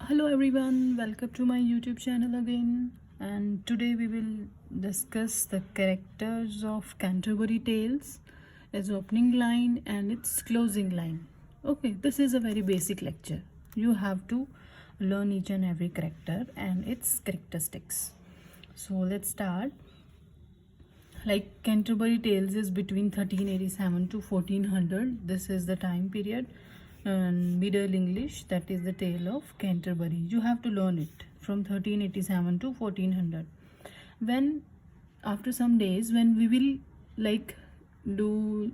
Hello everyone, welcome to my YouTube channel again, and today we will discuss the characters of Canterbury Tales, its opening line and its closing line. Okay, this is a very basic lecture. You have to learn each and every character and its characteristics. So let's start. Like Canterbury Tales is between 1387 to 1400. This is the time period. And Middle English, that is the tale of Canterbury. You have to learn it from 1387 to 1400. When after some days, when we will do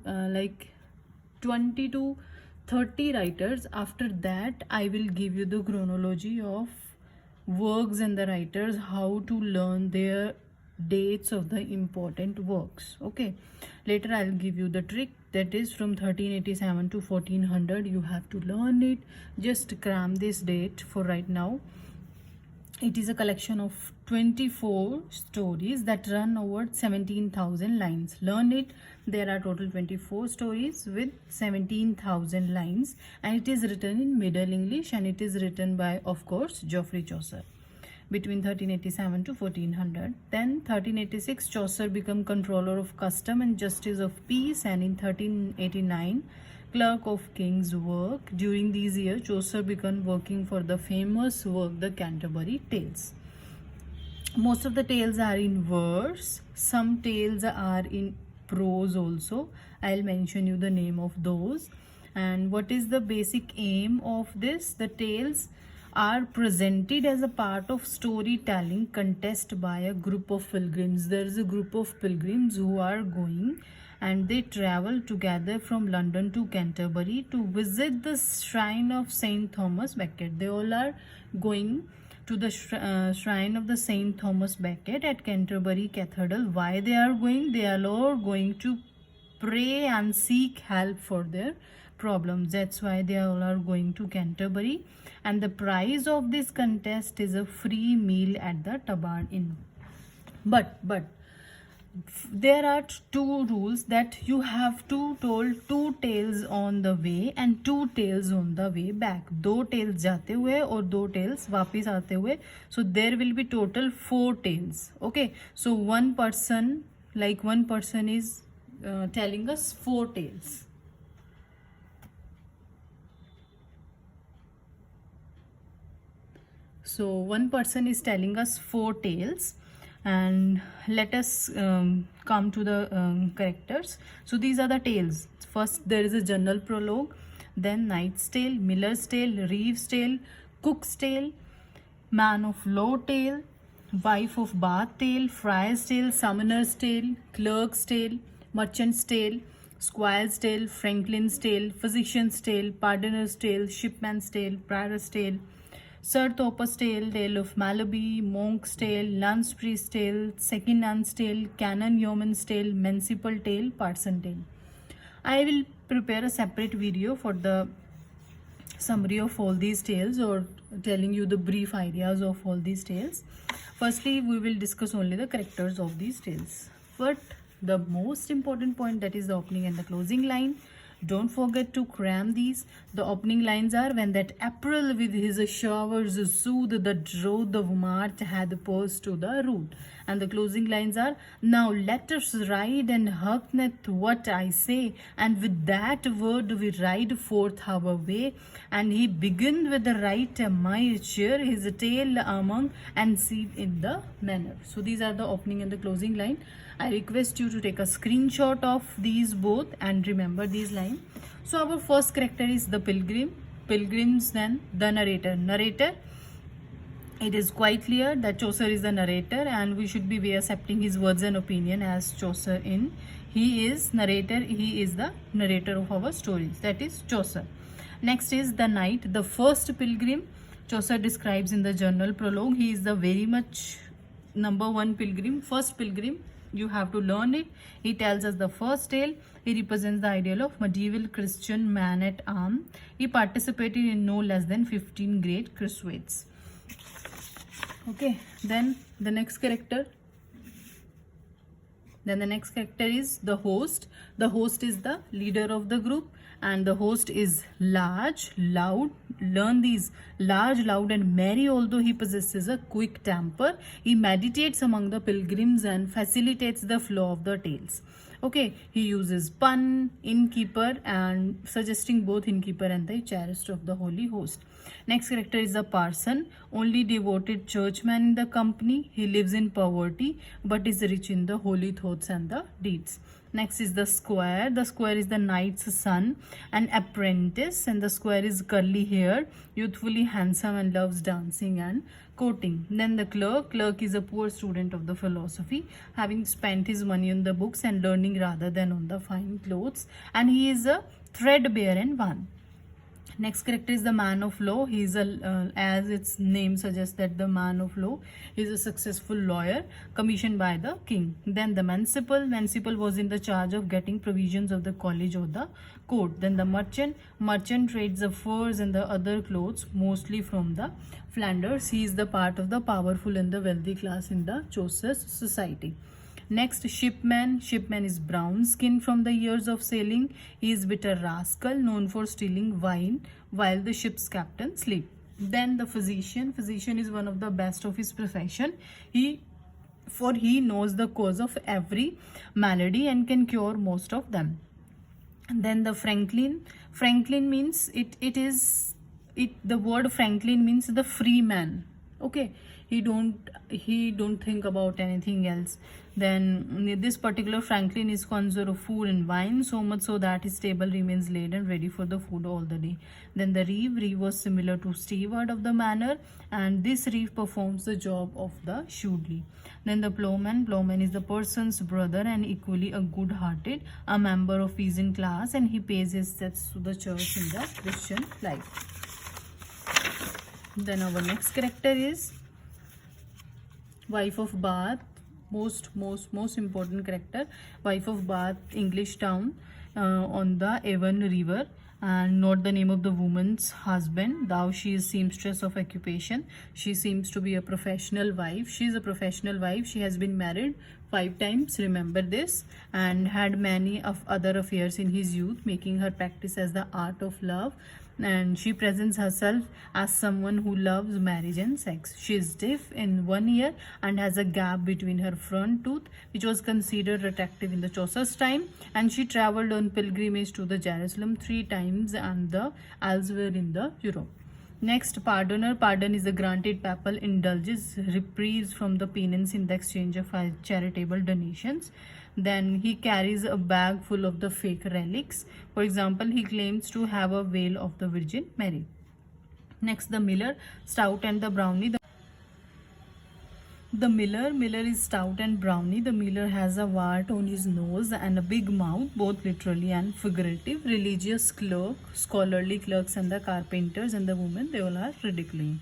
20 to 30 writers, after that I will give you the chronology of works and the writers, how to learn their dates of the important works. Okay, later I'll give you the trick, that is from 1387 to 1400. You have to learn it. Just cram this date for right now. It is a collection of 24 stories that run over 17,000 lines. Learn it. There are total 24 stories with 17,000 lines, and it is written in Middle English, and it is written by, of course, Geoffrey Chaucer between 1387 to 1400. Then 1386 Chaucer became controller of custom and justice of peace, and in 1389 clerk of king's work. During these years Chaucer began working for the famous work the Canterbury Tales. Most of the tales are in verse, some tales are in prose also. I'll mention you the name of those. And what is the basic aim of this? The tales are presented as a part of storytelling contest by a group of pilgrims. There is a group of pilgrims who are going, and they travel together from London to Canterbury to visit the shrine of Saint Thomas Becket. They all are going to the shrine of the Saint Thomas Becket at Canterbury Cathedral. Why they are going? They are all going to pray and seek help for their problems. That's why they all are going to Canterbury, and the prize of this contest is a free meal at the Tabarn Inn. But there are two rules, that you have to tell two tales on the way and two tales on the way back. दो tales जाते हुए और दो tales वापस आते हुए. So there will be total 4 tales. Okay, so one person is telling us 4 tales. So one person is telling us 4 tales, and let us come to the characters. So these are the tales. First there is a general prologue, then Knight's Tale, Miller's Tale, Reeve's Tale, Cook's Tale, Man of Law Tale, Wife of Bath Tale, Friar's Tale, Summoner's Tale, Clerk's Tale, Merchant's Tale, Squire's Tale, Franklin's Tale, Physician's Tale, Pardoner's Tale, Shipman's Tale, Prior's Tale, Sir Thopas Tale, Tale of Malaby, Monk's Tale, Nun's Priest's Tale, Second Nun's Tale, Canon Yeoman's Tale, Municipal Tale, Parson Tale. I will prepare a separate video for the summary of all these tales, or telling you the brief ideas of all these tales. Firstly, we will discuss only the characters of these tales. But the most important point, that is the opening and the closing line. Don't forget to cram these. The opening lines are, when that April with his showers soothed the drought of March had paused to the root. And the closing lines are, now let us ride and hearken what I say, and with that word we ride forth our way. And he began with the right my cheer, his tail among, and seat in the manner. So these are the opening and the closing line. I request you to take a screenshot of these both and remember these lines. So our first character is the pilgrim. Pilgrims, then the narrator. It is quite clear that Chaucer is the narrator, and we should be accepting his words and opinion as Chaucer in. He is narrator, he is the narrator of our stories, that is Chaucer. Next is the knight, the first pilgrim. Chaucer describes in the journal prologue. He is the very much number 1 pilgrim, first pilgrim. You have to learn it. He tells us the first tale. He represents the ideal of medieval Christian man at arms. He participated in no less than 15 great crusades. Okay, then the next character is the host. The host is the leader of the group, and the host is large, loud. Learn these large, loud, and merry. Although he possesses a quick temper, he meditates among the pilgrims and facilitates the flow of the tales. Okay, he uses pun, innkeeper, and suggesting both innkeeper and the cherished of the holy host. Next character is the parson, only devoted churchman in the company. He lives in poverty but is rich in the holy thoughts and the deeds. Next is the squire. The squire is the knight's son, an apprentice, and the squire is curly haired, youthfully handsome, and loves dancing and courting. Then the clerk. Clerk is a poor student of the philosophy, having spent his money on the books and learning rather than on the fine clothes, and he is a threadbare and one. Next character is the man of law. He is as its name suggests that the man of law is a successful lawyer commissioned by the king. Then the municipal. Municipal was in the charge of getting provisions of the college or the court. Then the merchant. Merchant trades the furs and the other clothes mostly from the Flanders. He is the part of the powerful and the wealthy class in the Chaucer society. Next, shipman. Shipman is brown skinned from the years of sailing. He is bitter rascal known for stealing wine while the ship's captain sleep. Then the physician. Physician is one of the best of his profession. He knows the cause of every malady and can cure most of them. Then the Franklin. Franklin means the word Franklin means the free man. Okay, he don't think about anything else. Then this particular Franklin is connoisseur of food and wine, so much so that his table remains laid and ready for the food all the day. Then the reeve. Reeve was similar to steward of the manor, and this reeve performs the job of the shoedly. Then the plowman. Plowman is the person's brother and equally a good-hearted, a member of peasant class, and he pays his debts to the church in the Christian life. Then our next character is wife of Bath. Most important character. Wife of Bath, English town on the Avon River, and not the name of the woman's husband. Thou she is seamstress of occupation. She seems to be a professional wife. She is a professional wife. She has been married 5 times, remember this, and had many of other affairs in his youth, making her practice as the art of love. And she presents herself as someone who loves marriage and sex. She is deaf in one ear and has a gap between her front tooth, which was considered attractive in the Chaucer's time. And she traveled on pilgrimage to the Jerusalem 3 times and the elsewhere in the Europe. Next, pardoner. Pardon is a granted papal indulges reprieves from the penance in the exchange of charitable donations. Then he carries a bag full of the fake relics. For example, he claims to have a veil of the Virgin Mary. Next, the miller. Stout and the brownie. The miller is stout and brownie. The miller has a wart on his nose and a big mouth, both literally and figurative. Religious clerk, scholarly clerks, and the carpenters and the women, they all are ridiculing.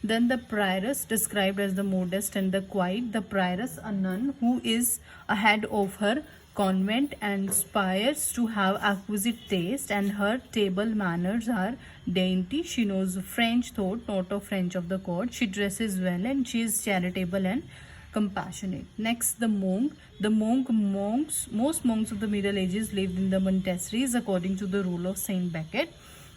Then the prioress, described as the modest and the quiet. The prioress, a nun who is ahead of her convent and aspires to have exquisite taste, and her table manners are dainty. She knows French thought, not of French of the court. She dresses well and she is charitable and compassionate. Next, the monk. The monks, most monks of the Middle Ages lived in the monasteries according to the rule of Saint Becket.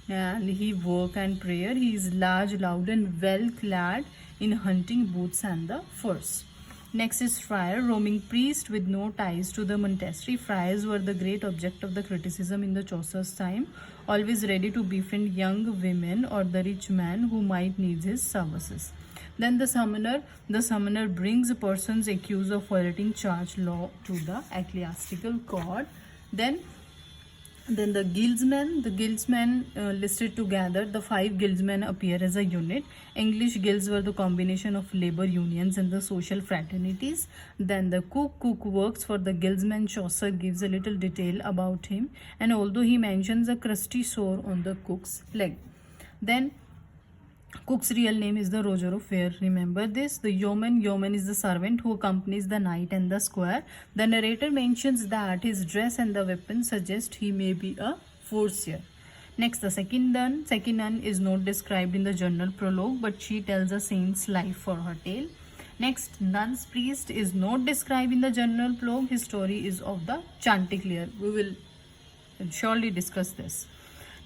And he work and prayer. He is large, loud, and well clad in hunting boots and the furs. Next is friar, roaming priest with no ties to the monastery. Friars were the great object of the criticism in the Chaucer's time, always ready to befriend young women or the rich man who might need his services. Then the summoner. The summoner brings persons accused of violating church law to the ecclesiastical court. Then the guildsmen. The guildsmen listed together. The 5 guildsmen appear as a unit. English guilds were the combination of labor unions and the social fraternities. Then the cook. Cook works for the guildsman. Chaucer gives a little detail about him, and although he mentions a crusty sore on the cook's leg. Then cook's real name is the Roger of Ware. Remember this. The yeoman. Yeoman is the servant who accompanies the knight and the squire. The narrator mentions that his dress and the weapon suggest he may be a forcier. Next, the second nun. Second nun is not described in the journal prologue, but she tells a saint's life for her tale. Next, nun's priest is not described in the journal prologue. His story is of the Chanticleer. We will surely discuss this.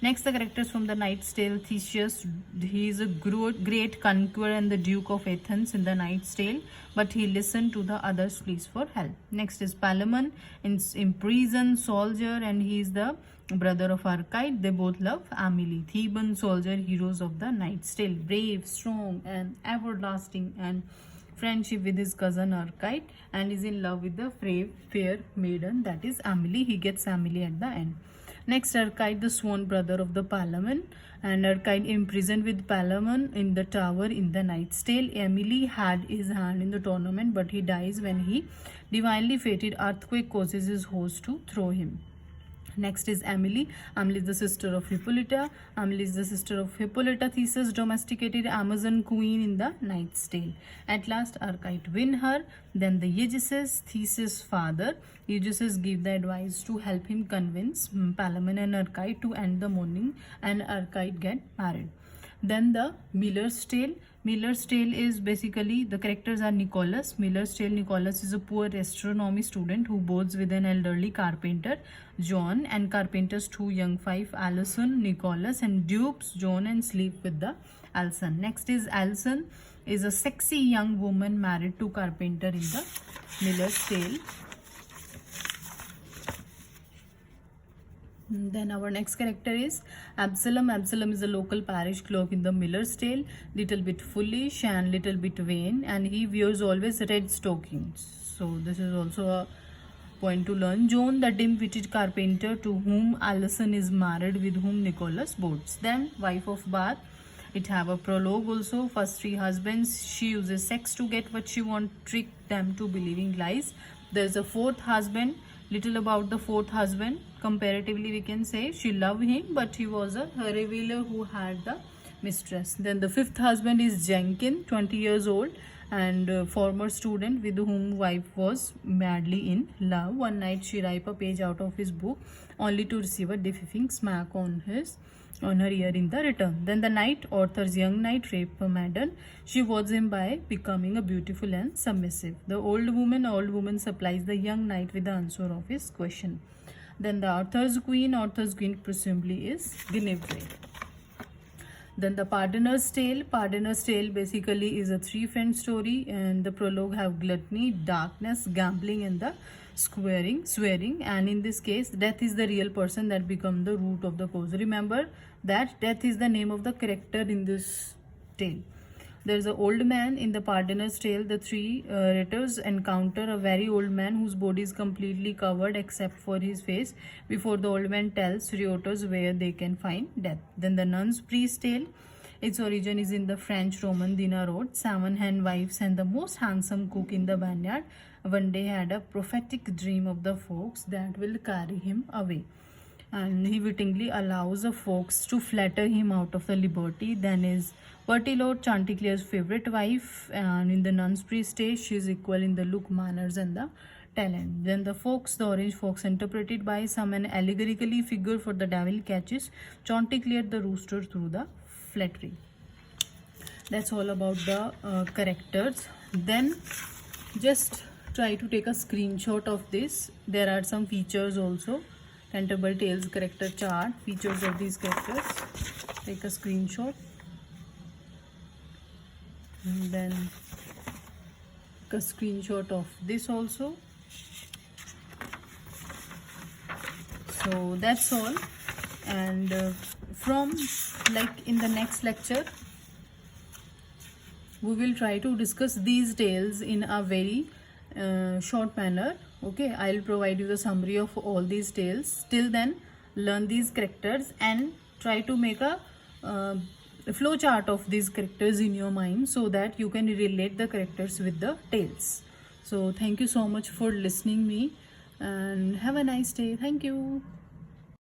Next, the characters from the Knight's Tale. Theseus, he is a great conqueror and the Duke of Athens in the Knight's Tale, but he listened to the others' pleas for help. Next is Palamon, imprisoned soldier, and he is the brother of Arcite. They both love Amelie. Theban soldier, heroes of the Knight's Tale, brave, strong, and everlasting, and friendship with his cousin Arcite, and is in love with the fair maiden, that is Amelie. He gets Amelie at the end. Next, Arcite, the sworn brother of the Palamon, and Arcite imprisoned with Palamon in the tower in the Knight's Tale. Emily had his hand in the tournament, but he dies when he divinely fated earthquake causes his host to throw him. Next is Emily. Emily is the sister of Hippolyta. Emily is the sister of Hippolyta. Theseus domesticated Amazon queen in the Knight's Tale. At last, Arcite win her. Then the Eugices, Theseus' father. Eugices give the advice to help him convince Palamon and Arcite to end the mourning, and Arcite get married. Then the Miller's Tale. Miller's Tale is basically, the characters are Nicholas. Miller's Tale, Nicholas is a poor astronomy student who boards with an elderly carpenter, John, and carpenter's two young wives, Alison, Nicholas, and dupes John and sleep with the Alison. Next is Alison, is a sexy young woman married to carpenter in the Miller's Tale. Then our next character is Absalom. Absalom is a local parish clerk in the Miller's Tale, little bit foolish and little bit vain, and he wears always red stockings. So this is also a point to learn. Joan, the dim-witted carpenter to whom Alison is married, with whom Nicholas boards. Then wife of Bath. It have a prologue also. First three husbands, she uses sex to get what she wants, trick them to believing lies. There's a fourth husband. Little about the fourth husband. Comparatively, we can say she loved him, but he was a revealer who had the mistress. Then the fifth husband is Jenkins, 20 years old, and former student with whom wife was madly in love. One night she ripped a page out of his book, only to receive a deafening smack on her ear in the return. Then the knight, author's young knight, raped a maiden. She woos him by becoming a beautiful and submissive. The old woman supplies the young knight with the answer of his question. Then the author's queen presumably is Guinevere. Then the Pardoner's Tale. Pardoner's Tale basically is a three-friend story, and the prologue have gluttony, darkness, gambling, and the swearing. And in this case, death is the real person that become the root of the cause. Remember that death is the name of the character in this tale. There is an old man in the Pardoner's Tale. The three writers encounter a very old man whose body is completely covered except for his face, before the old man tells reporters where they can find death. Then the Nun's Priest Tale. Its origin is in the French Roman Dina Road. 7 hen wives and the most handsome cook in the vineyard one day had a prophetic dream of the fox that will carry him away, and he wittingly allows the fox to flatter him out of the liberty. Then is Bertillot, Chanticleer's favorite wife, and in the Nun's Priest Tale, she is equal in the look, manners, and the talent. Then the fox, the orange fox, interpreted by some an allegorically figure for the devil, catches Chanticleer the rooster through the flattery. That's all about the characters. Then just try to take a screenshot of this. There are some features also. Canterbury Tales character chart, features of these characters. Take a screenshot. And then take a screenshot of this also. So that's all. And from in the next lecture, we will try to discuss these tales in a very short manner. Okay, I'll provide you the summary of all these tales. Till then, learn these characters and try to make a flow chart of these characters in your mind, so that you can relate the characters with the tales. So thank you so much for listening me, and have a nice day. Thank you.